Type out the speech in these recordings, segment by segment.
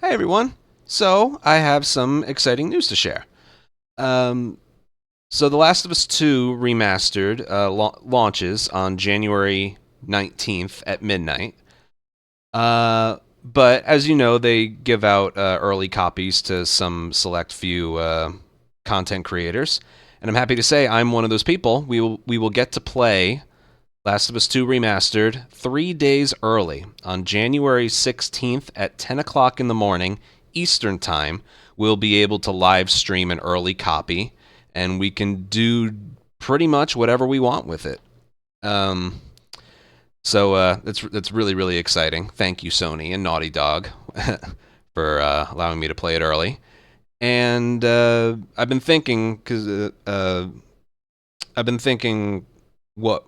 Hi everyone. So I have some exciting news to share. Um, so The Last of Us 2 remastered launches on January 19th at midnight. But as you know, they give out early copies to some select few content creators, and I'm happy to say I'm one of those people. We will get to play Last of Us 2 Remastered 3 days early on January 16th at 10 o'clock in the morning Eastern Time. We'll be able to live stream an early copy, and we can do pretty much whatever we want with it. Um, that's really, really exciting. Thank you, Sony and Naughty Dog, for allowing me to play it early. And I've been thinking, what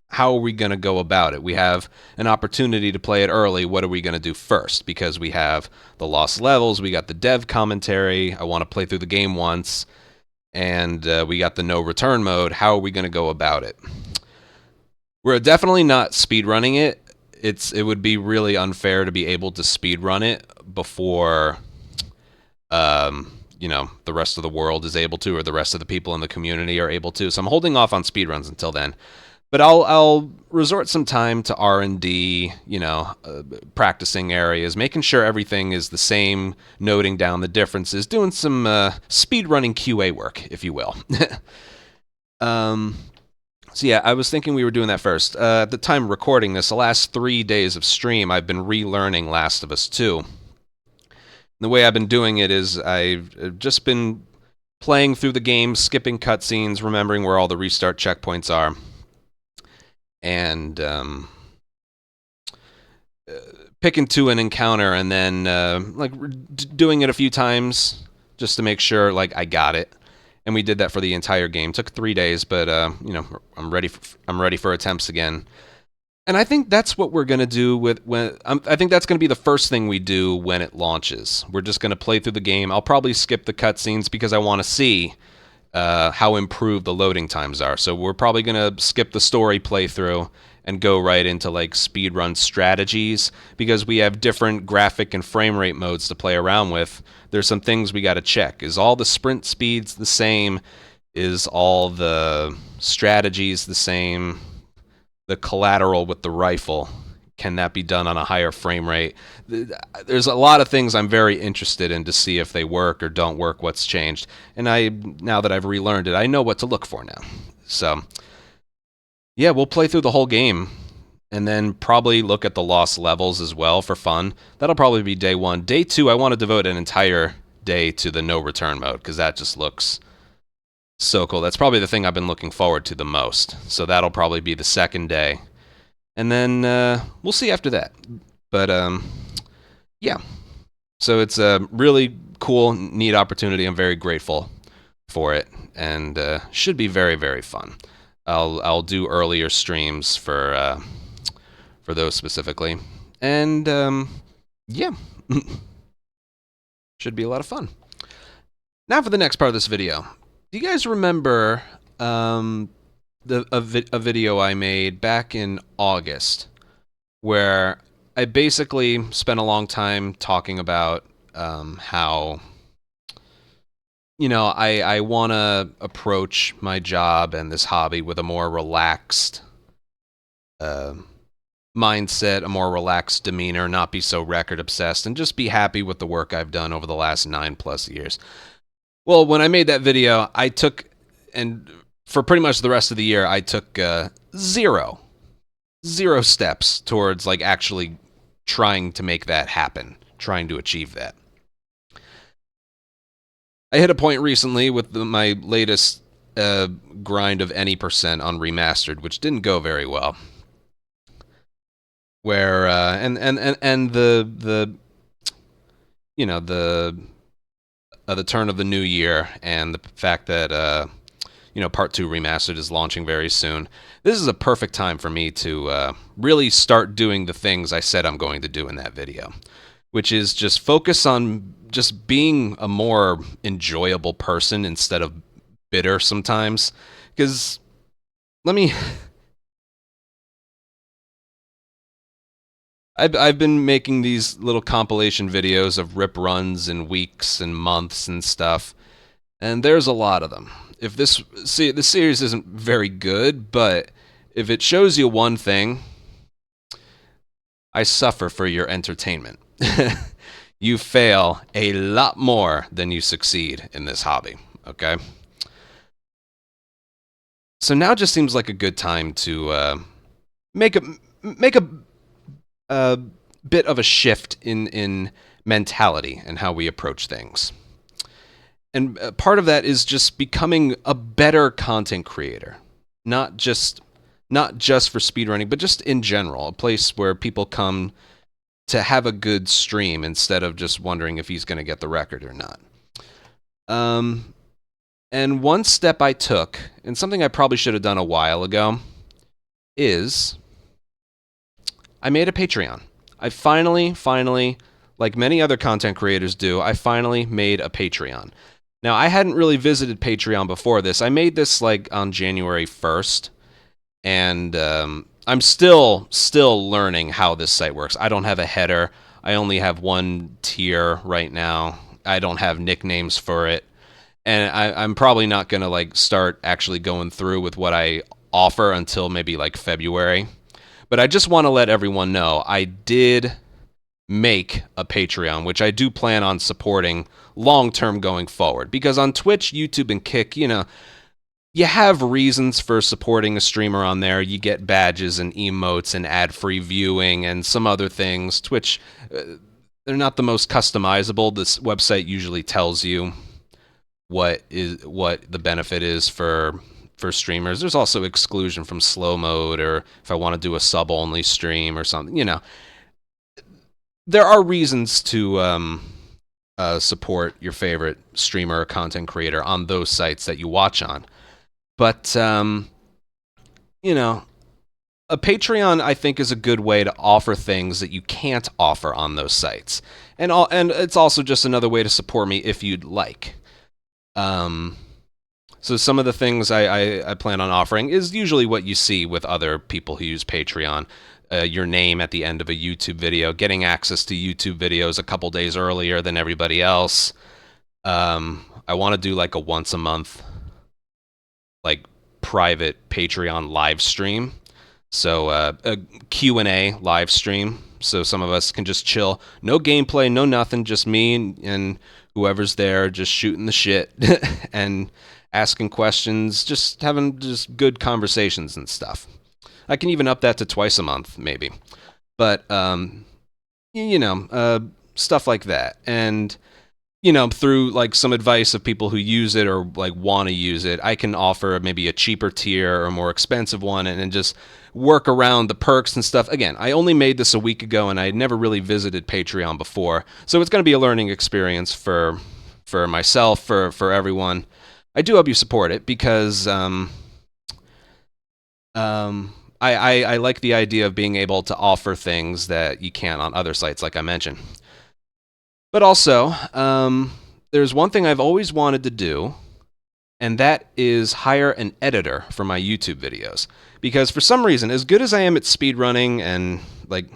how are we going to go about it? We have an opportunity to play it early. What are we going to do first? Because we have the lost levels, we got the dev commentary. I want to play through the game once, and we got the no return mode. How are we going to go about it? We're definitely not speedrunning it. It would be really unfair to be able to speedrun it before the rest of the world is able to, or the rest of the people in the community are able to. So I'm holding off on speedruns until then. But I'll resort some time to R&D, practicing areas, making sure everything is the same, noting down the differences, doing some speed running QA work, if you will. um, so yeah, I was thinking we were doing that first. At the time of recording this, the last 3 days of stream, I've been relearning Last of Us 2. The way I've been doing it is I've just been playing through the game, skipping cutscenes, remembering where all the restart checkpoints are, and picking to an encounter, and then doing it a few times just to make sure I got it. And we did that for the entire game. Took 3 days, but I'm ready for attempts again. And I think that's what we're gonna do I think that's gonna be the first thing we do when it launches. We're just gonna play through the game. I'll probably skip the cutscenes because I want to see how improved the loading times are. So we're probably gonna skip the story playthrough and go right into speedrun strategies, because we have different graphic and frame rate modes to play around with. There's some things we got to check. Is all the sprint speeds the same? Is all the strategies the same? The collateral with the rifle, can that be done on a higher frame rate? There's a lot of things I'm very interested in to see if they work or don't work, what's changed. And now that I've relearned it, I know what to look for now. So yeah, we'll play through the whole game, and then probably look at the lost levels as well for fun. That'll probably be day one. Day two, I want to devote an entire day to the no return mode, because that just looks so cool. That's probably the thing I've been looking forward to the most. So that'll probably be the second day. And then we'll see after that. But yeah. So it's a really cool, neat opportunity. I'm very grateful for it, and should be very, very fun. I'll do earlier streams for those specifically, and yeah, should be a lot of fun. Now for the next part of this video. Do you guys remember a video I made back in August, where I basically spent a long time talking about how I want to approach my job and this hobby with a more relaxed uh, mindset, a more relaxed demeanor, not be so record obsessed, and just be happy with the work I've done over the last 9+ years. Well, when I made that video, and for pretty much the rest of the year, I took zero steps towards actually trying to make that happen, trying to achieve that. I hit a point recently with my latest grind of any percent on remastered, which didn't go very well. Where and the the turn of the new year, and the fact that Part 2 Remastered is launching very soon. This is a perfect time for me to really start doing the things I said I'm going to do in that video, which is just focus on just being a more enjoyable person instead of bitter sometimes. Because let me I've been making these little compilation videos of rip runs in weeks and months and stuff, and there's a lot of them. If this series isn't very good, but if it shows you one thing, I suffer for your entertainment. You fail a lot more than you succeed in this hobby. Okay, so now just seems like a good time to make a make a bit of a shift in mentality and how we approach things. And part of that is just becoming a better content creator, not just not just for speedrunning, but just in general, a place where people come to have a good stream instead of just wondering if he's going to get the record or not. Um, and one step I took, and something I probably should have done a while ago, is I made a Patreon. I finally, like many other content creators do, I finally made a Patreon. Now, I hadn't really visited Patreon before this. I made this like on January 1st, and I'm still learning how this site works. I don't have a header. I only have one tier right now. I don't have nicknames for it, and I'm probably not gonna like start actually going through with what I offer until maybe like February. But I just want to let everyone know I did make a Patreon, which I do plan on supporting long term going forward. Because on Twitch, YouTube, and Kick, you have reasons for supporting a streamer on there. You get badges and emotes and ad-free viewing and some other things. Twitch, they're not the most customizable. This website usually tells you what the benefit is for streamers. There's also exclusion from slow mode, or if I want to do a sub-only stream or something. There are reasons to support your favorite streamer or content creator on those sites that you watch on. But, a Patreon, I think, is a good way to offer things that you can't offer on those sites. And it's also just another way to support me if you'd like. So some of the things I plan on offering is usually what you see with other people who use Patreon. Your name at the end of a YouTube video, getting access to YouTube videos a couple days earlier than everybody else. I want to do like a once a month like private Patreon live stream. So a Q&A live stream. So some of us can just chill. No gameplay, no nothing. Just me and whoever's there just shooting the shit and asking questions. Just having just good conversations and stuff. I can even up that to twice a month, maybe. But, stuff like that. And through like some advice of people who use it or like want to use it, I can offer maybe a cheaper tier or a more expensive one and just work around the perks and stuff. Again, I only made this a week ago and I had never really visited Patreon before. So it's going to be a learning experience for myself, for everyone. I do hope you support it because I like the idea of being able to offer things that you can't on other sites, like I mentioned. But also, there's one thing I've always wanted to do, and that is hire an editor for my YouTube videos. Because for some reason, as good as I am at speedrunning and like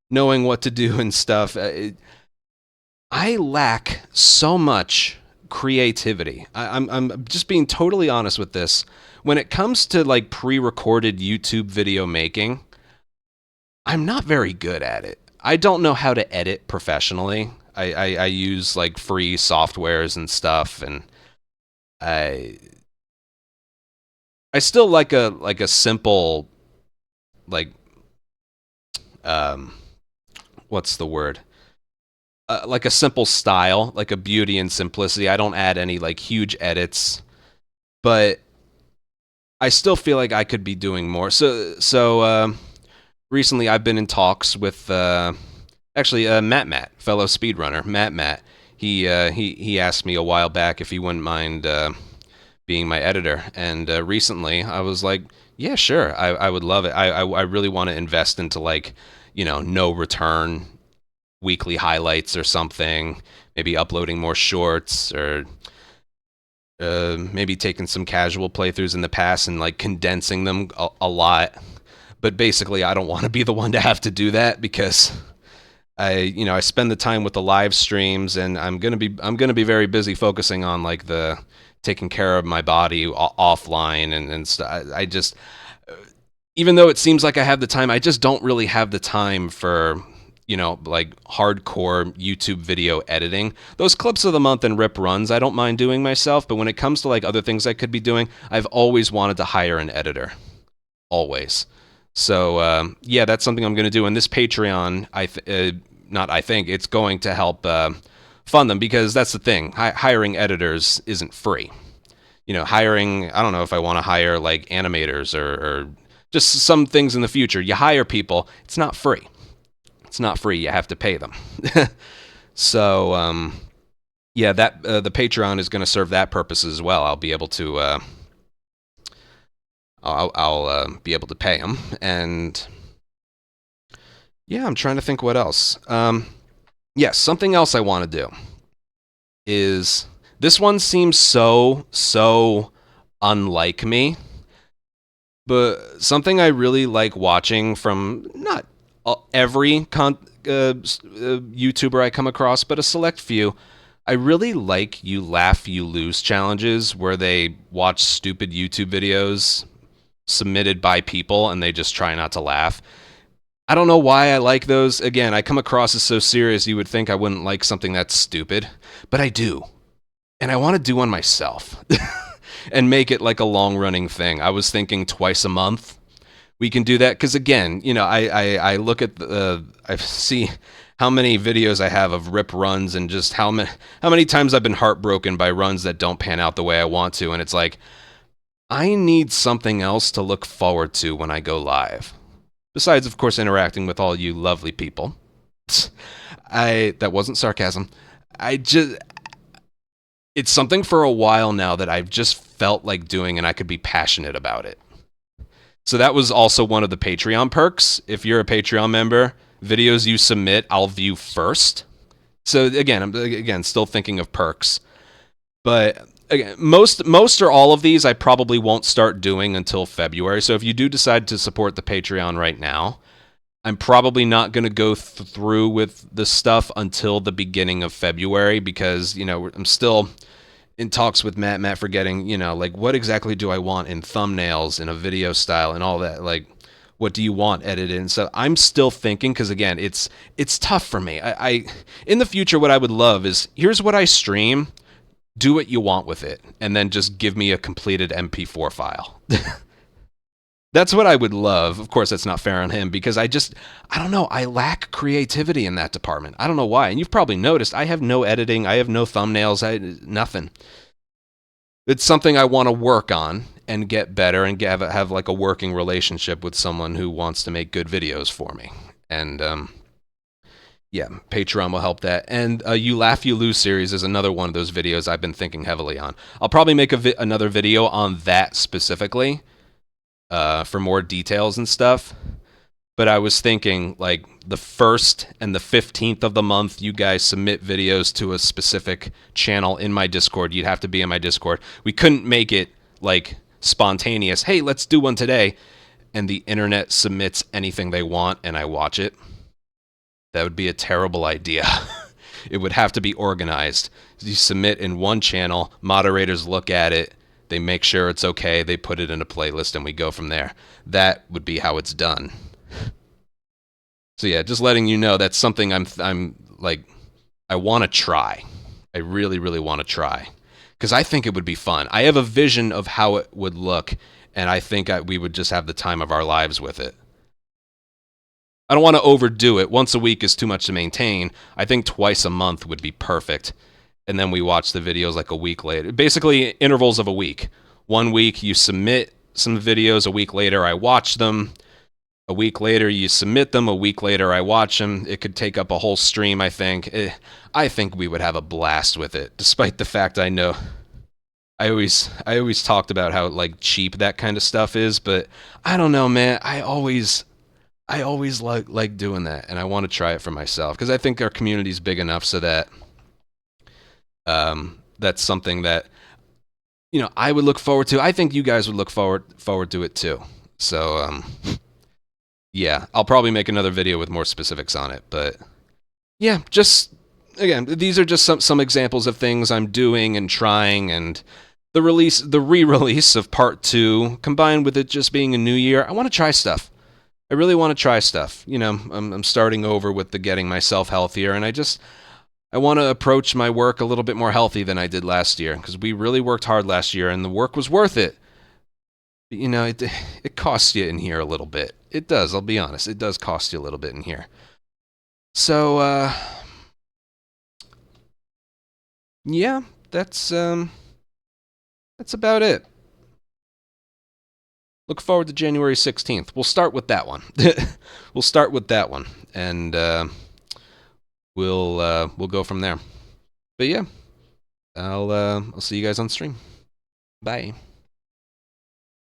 knowing what to do and stuff, I lack so much creativity. I'm just being totally honest with this. When it comes to like pre-recorded YouTube video making, I'm not very good at it. I don't know how to edit professionally. I use like free softwares and stuff, and I still like a simple like what's the word? Like a simple style, like a beauty and simplicity. I don't add any like huge edits, but I still feel like I could be doing more. So recently I've been in talks with actually Matt, fellow speedrunner, Matt. He asked me a while back if he wouldn't mind being my editor, and recently I was like, yeah, sure, I would love it. I really want to invest into like, no return weekly highlights or something, maybe uploading more shorts, or maybe taking some casual playthroughs in the past and like condensing them a lot. But basically, I don't want to be the one to have to do that because I spend the time with the live streams, and I'm gonna be very busy focusing on like the taking care of my body offline and stuff. I just, even though it seems like I have the time, I just don't really have the time for, like hardcore YouTube video editing. Those clips of the month and rip runs, I don't mind doing myself, but when it comes to like other things I could be doing, I've always wanted to hire an editor. Always. So yeah, that's something I'm going to do. And this Patreon, not I think it's going to help fund them, because that's the thing. Hiring editors isn't free. Hiring, I don't know if I want to hire like animators or just some things in the future. You hire people, it's not free. It's not free. You have to pay them. So yeah, that the Patreon is going to serve that purpose as well. I'll be able to I'll be able to pay them. And yeah, I'm trying to think what else. Yes, something else I want to do is, this one seems so unlike me, but something I really like watching from not every YouTuber I come across, but a select few. I really like You Laugh, You Lose challenges, where they watch stupid YouTube videos submitted by people and they just try not to laugh. I don't know why I like those. Again, I come across as so serious, you would think I wouldn't like something that's stupid, but I do. And I want to do one myself and make it like a long-running thing. I was thinking twice a month we can do that, because again, I look at I see how many videos I have of rip runs, and just how many times I've been heartbroken by runs that don't pan out the way I want to, and it's like, I need something else to look forward to when I go live. Besides, of course, interacting with all you lovely people. That wasn't sarcasm. It's something for a while now that I've just felt like doing, and I could be passionate about it. So that was also one of the Patreon perks. If you're a Patreon member, videos you submit, I'll view first. So I'm still thinking of perks. But again, most or all of these I probably won't start doing until February. So if you do decide to support the Patreon right now, I'm probably not going to go through with the stuff until the beginning of February, because, I'm still in talks with Matt forgetting, like, what exactly do I want in thumbnails, in a video style, and all that. Like, what do you want edited? And so I'm still thinking, because again, it's tough for me. I in the future, what I would love is, here's what I stream, do what you want with it, and then just give me a completed MP4 file. That's what I would love. Of course, that's not fair on him, because I don't know, I lack creativity in that department. I don't know why. And you've probably noticed, I have no editing, I have no thumbnails, nothing. It's something I want to work on and get better, and have like a working relationship with someone who wants to make good videos for me. And yeah, Patreon will help that. And You Laugh, You Lose series is another one of those videos I've been thinking heavily on. I'll probably make another video on that specifically, for more details and stuff. But I was thinking, like, the 1st and the 15th of the month, you guys submit videos to a specific channel in my Discord. You'd have to be in my Discord. We couldn't make it, like, spontaneous. Hey, let's do one today. And the internet submits anything they want, and I watch it. That would be a terrible idea. It would have to be organized. You submit in one channel, moderators look at it, they make sure it's okay, they put it in a playlist, and we go from there. That would be how it's done. So yeah, just letting you know, that's something I'm like, I want to try. I really, really want to try, because I think it would be fun. I have a vision of how it would look, and I think we would just have the time of our lives with it. I don't want to overdo it. Once a week is too much to maintain. I think twice a month would be perfect. And then we watch the videos like a week later. Basically, intervals of a week. 1 week, you submit some videos. A week later, I watch them. A week later, you submit them. A week later, I watch them. It could take up a whole stream, I think. I think we would have a blast with it, despite the fact I know I always talked about how, like, cheap that kind of stuff is, but I don't know, man. I always like doing that, and I want to try it for myself, because I think our community's big enough so that that's something that, I would look forward to. I think you guys would look forward to it too. So yeah, I'll probably make another video with more specifics on it. But yeah, just again, these are just some examples of things I'm doing and trying, and the re-release of part 2 combined with it just being a new year. I want to try stuff. I really want to try stuff. You know, I'm starting over with the getting myself healthier, and I want to approach my work a little bit more healthy than I did last year, because we really worked hard last year and the work was worth it. But, you know, it costs you in here a little bit. It does, I'll be honest. It does cost you a little bit in here. So, yeah, that's about it. Look forward to January 16th. We'll start with that one. We'll start with that one, and we'll go from there. But yeah, I'll see you guys on stream. Bye.